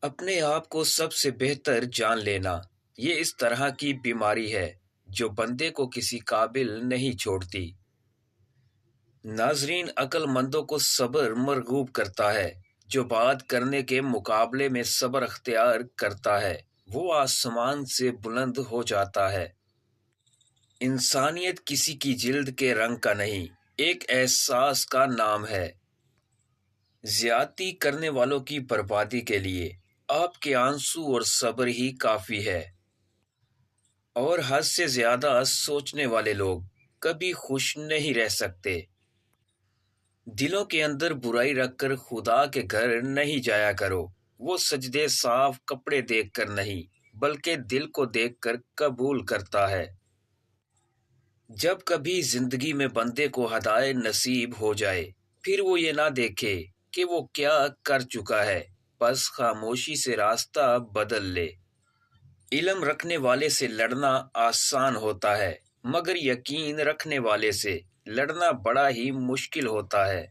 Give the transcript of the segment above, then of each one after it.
اپنے آپ کو سب سے بہتر جان لینا، یہ اس طرح کی بیماری ہے جو بندے کو کسی قابل نہیں چھوڑتی۔ ناظرین، عقل مندوں کو صبر مرغوب کرتا ہے۔ جو بات کرنے کے مقابلے میں صبر اختیار کرتا ہے وہ آسمان سے بلند ہو جاتا ہے۔ انسانیت کسی کی جلد کے رنگ کا نہیں، ایک احساس کا نام ہے۔ زیادتی کرنے والوں کی بربادی کے لیے آپ کے آنسو اور صبر ہی کافی ہے، اور حد سے زیادہ سوچنے والے لوگ کبھی خوش نہیں رہ سکتے۔ دلوں کے اندر برائی رکھ کر خدا کے گھر نہیں جایا کرو، وہ سجدے صاف کپڑے دیکھ کر نہیں بلکہ دل کو دیکھ کر قبول کرتا ہے۔ جب کبھی زندگی میں بندے کو ہدایت نصیب ہو جائے پھر وہ یہ نہ دیکھے کہ وہ کیا کر چکا ہے، بس خاموشی سے راستہ بدل لے۔ علم رکھنے والے سے لڑنا آسان ہوتا ہے مگر یقین رکھنے والے سے لڑنا بڑا ہی مشکل ہوتا ہے۔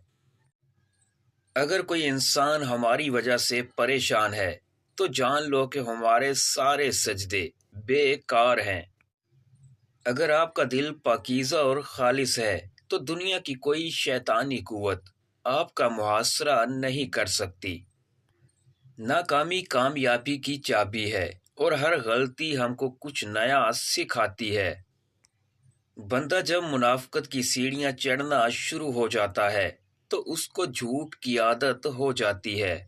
اگر کوئی انسان ہماری وجہ سے پریشان ہے تو جان لو کہ ہمارے سارے سجدے بیکار ہیں۔ اگر آپ کا دل پاکیزہ اور خالص ہے تو دنیا کی کوئی شیطانی قوت آپ کا محاصرہ نہیں کر سکتی۔ ناکامی کامیابی کی چابی ہے اور ہر غلطی ہم کو کچھ نیا سکھاتی ہے۔ بندہ جب منافقت کی سیڑھیاں چڑھنا شروع ہو جاتا ہے تو اس کو جھوٹ کی عادت ہو جاتی ہے۔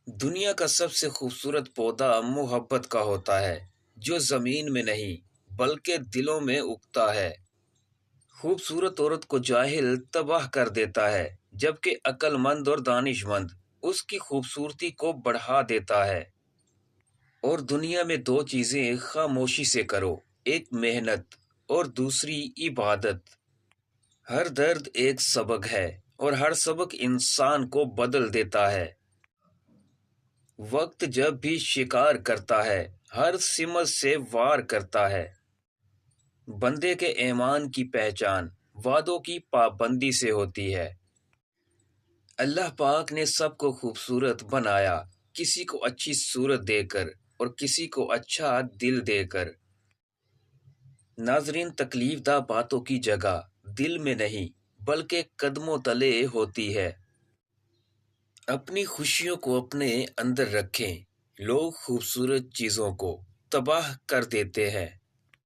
دنیا کا سب سے خوبصورت پودا محبت کا ہوتا ہے جو زمین میں نہیں بلکہ دلوں میں اگتا ہے۔ خوبصورت عورت کو جاہل تباہ کر دیتا ہے جبکہ عقل مند اور دانش مند اس کی خوبصورتی کو بڑھا دیتا ہے۔ اور دنیا میں دو چیزیں خاموشی سے کرو، ایک محنت اور دوسری عبادت۔ ہر درد ایک سبق ہے اور ہر سبق انسان کو بدل دیتا ہے۔ وقت جب بھی شکار کرتا ہے ہر سمت سے وار کرتا ہے۔ بندے کے ایمان کی پہچان وعدوں کی پابندی سے ہوتی ہے۔ اللہ پاک نے سب کو خوبصورت بنایا، کسی کو اچھی صورت دے کر اور کسی کو اچھا دل دے کر۔ ناظرین، تکلیف دہ باتوں کی جگہ دل میں نہیں بلکہ قدموں تلے ہوتی ہے۔ اپنی خوشیوں کو اپنے اندر رکھیں، لوگ خوبصورت چیزوں کو تباہ کر دیتے ہیں۔